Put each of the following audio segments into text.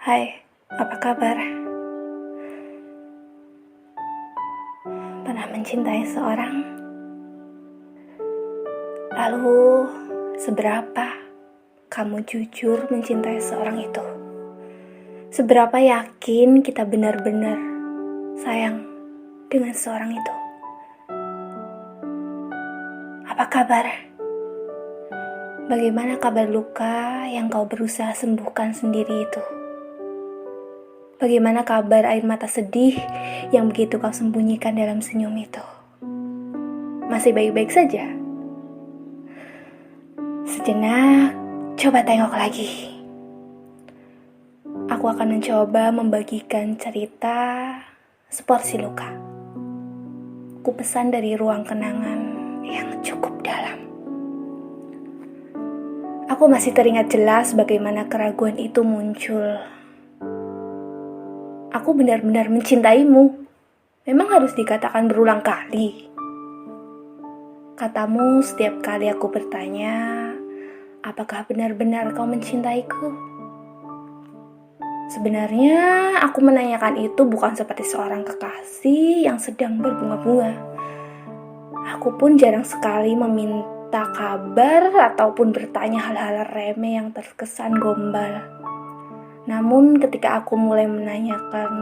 Hai, apa kabar? Pernah mencintai seorang? Lalu, seberapa kamu jujur mencintai seorang itu? Seberapa yakin kita benar-benar sayang dengan seorang itu? Apa kabar? Bagaimana kabar luka yang kau berusaha sembuhkan sendiri itu? Bagaimana kabar air mata sedih yang begitu kau sembunyikan dalam senyum itu? Masih baik-baik saja? Sejenak, coba tengok lagi. Aku akan mencoba membagikan cerita seporsi luka. Ku pesan dari ruang kenangan yang cukup dalam. Aku masih teringat jelas bagaimana keraguan itu muncul. Aku benar-benar mencintaimu. Memang harus dikatakan berulang kali. Katamu setiap kali aku bertanya, apakah benar-benar kau mencintaiku? Sebenarnya aku menanyakan itu bukan seperti seorang kekasih yang sedang berbunga-bunga. Aku pun jarang sekali meminta kabar ataupun bertanya hal-hal remeh yang terkesan gombal. Namun ketika aku mulai menanyakan,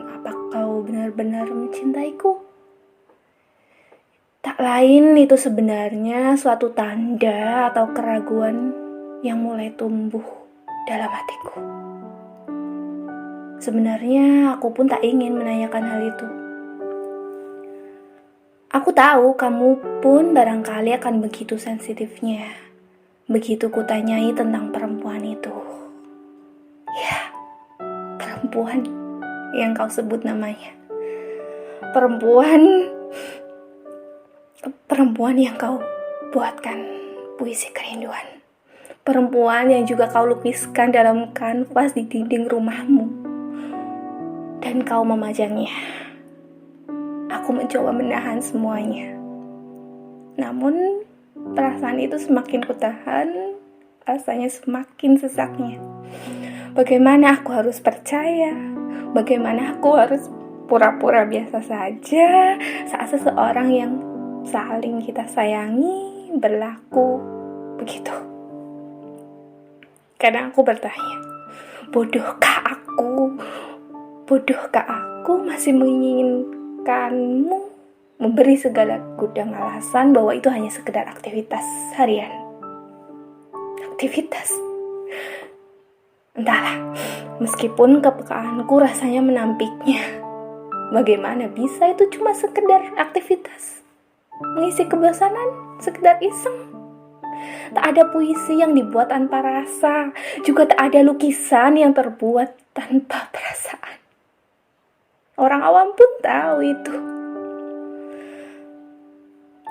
apa kau benar-benar mencintaiku? Tak lain itu sebenarnya suatu tanda atau keraguan yang mulai tumbuh dalam hatiku. Sebenarnya aku pun tak ingin menanyakan hal itu. Aku tahu kamu pun barangkali akan begitu sensitifnya. Begitu kutanyai tentang perempuan itu. Ya, perempuan yang kau sebut namanya. Perempuan yang kau buatkan puisi kerinduan. Perempuan yang juga kau lukiskan dalam kanvas di dinding rumahmu. Dan kau memajangnya. Aku mencoba menahan semuanya. Namun, perasaan itu semakin kutahan, rasanya semakin sesaknya. Bagaimana aku harus percaya? Bagaimana aku harus pura-pura biasa saja saat seseorang yang saling kita sayangi berlaku begitu? Kadang aku bertanya, bodohkah aku masih menginginkanmu, memberi segala gudang alasan bahwa itu hanya sekedar aktivitas harian. Aktivitas. Entahlah, meskipun kepekaanku rasanya menampiknya. Bagaimana bisa itu cuma sekedar aktivitas? Mengisi kebosanan, sekedar iseng. Tak ada puisi yang dibuat tanpa rasa, juga tak ada lukisan yang terbuat tanpa perasaan. Orang awam pun tahu itu.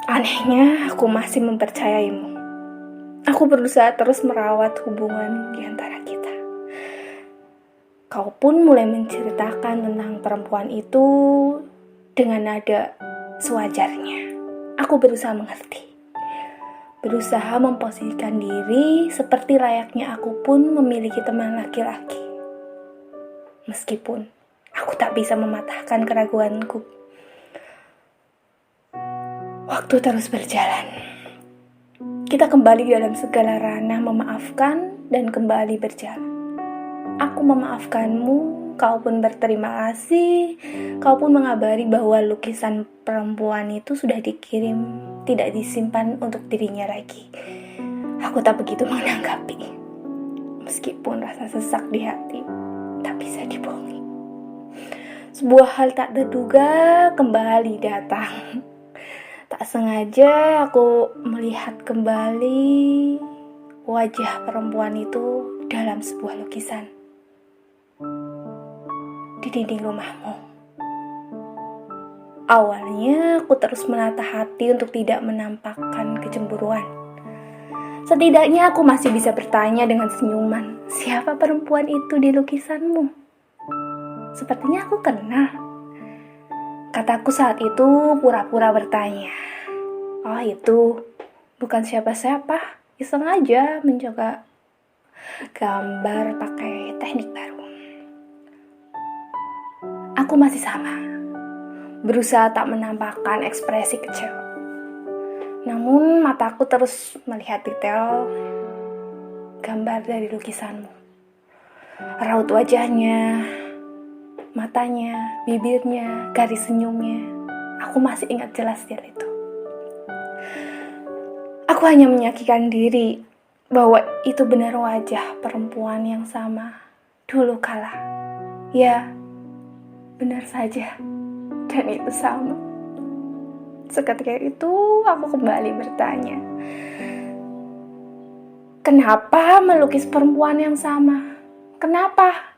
Anehnya, aku masih mempercayaimu. Aku berusaha terus merawat hubungan di antara kita. Kau pun mulai menceritakan tentang perempuan itu dengan nada sewajarnya. Aku berusaha mengerti. Berusaha memposisikan diri seperti layaknya aku pun memiliki teman laki-laki. Meskipun aku tak bisa mematahkan keraguanku. Waktu terus berjalan. Kita kembali dalam segala ranah memaafkan dan kembali berjalan. Aku memaafkanmu, kau pun berterima kasih, kau pun mengabari bahwa lukisan perempuan itu sudah dikirim, tidak disimpan untuk dirinya lagi. Aku tak begitu menanggapi, meskipun rasa sesak di hati tak bisa dibohongi. Sebuah hal tak terduga kembali datang. Tak sengaja aku melihat kembali wajah perempuan itu dalam sebuah lukisan di dinding rumahmu. Awalnya aku terus menatah hati untuk tidak menampakkan kecemburuan. Setidaknya aku masih bisa bertanya dengan senyuman, siapa perempuan itu di lukisanmu? Sepertinya aku kenal. Kataku saat itu pura-pura bertanya. Oh itu, bukan siapa-siapa, iseng aja mencoba gambar pakai teknik baru. aku masih sama, berusaha tak menampakkan ekspresi kecewa. Namun mataku terus melihat detail gambar dari lukisanmu. Raut wajahnya, matanya, bibirnya, garis senyumnya. Aku masih ingat jelas dia itu. Aku hanya meyakinkan diri bahwa itu benar wajah perempuan yang sama dulu kala. Ya, benar saja. Dan itu sama. Seketika itu aku kembali bertanya, kenapa melukis perempuan yang sama? Kenapa?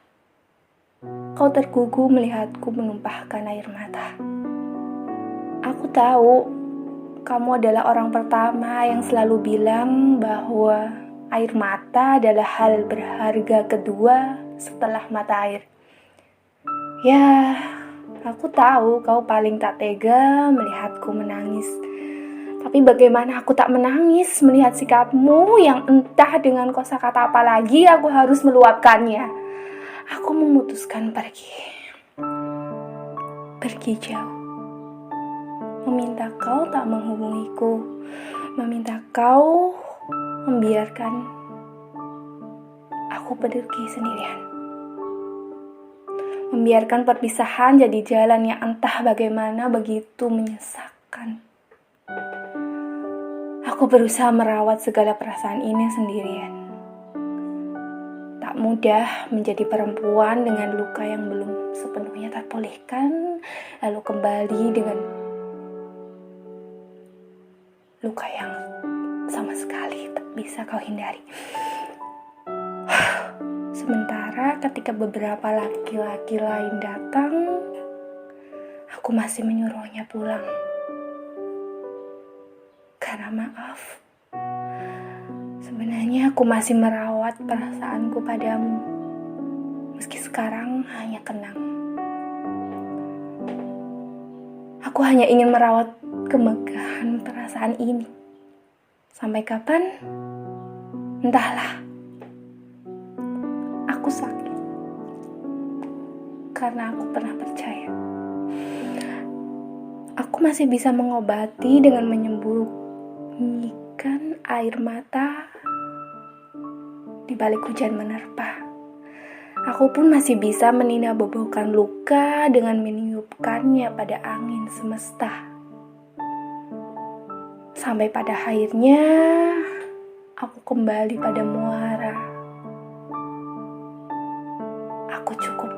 Kau tergugu melihatku menumpahkan air mata. Aku tahu kamu adalah orang pertama yang selalu bilang bahwa air mata adalah hal berharga kedua setelah mata air. Ya, aku tahu kau paling tak tega melihatku menangis. Tapi bagaimana aku tak menangis melihat sikapmu yang entah dengan kosakata apa lagi aku harus meluapkannya. Aku memutuskan pergi. Pergi jauh. Meminta kau tak menghubungiku. Meminta kau membiarkan aku pergi sendirian. Membiarkan perpisahan jadi jalan yang entah bagaimana begitu menyesakkan. Aku berusaha merawat segala perasaan ini sendirian. Tak mudah menjadi perempuan dengan luka yang belum sepenuhnya terpulihkan, lalu kembali dengan luka yang sama sekali tak bisa kau hindari. Sementara ketika beberapa laki-laki lain datang, aku masih menyuruhnya pulang. Karena maaf, sebenarnya aku masih merawat perasaanku padamu, meski sekarang hanya kenang. Aku hanya ingin merawat kemegahan perasaan ini. Sampai kapan? Entahlah. Aku sakit karena aku pernah percaya aku masih bisa mengobati dengan menyembunyikan air mata di balik hujan menerpa. Aku pun masih bisa meninabobohkan luka dengan meniupkannya pada angin semesta. Sampai pada akhirnya aku kembali pada muara. Aku cukup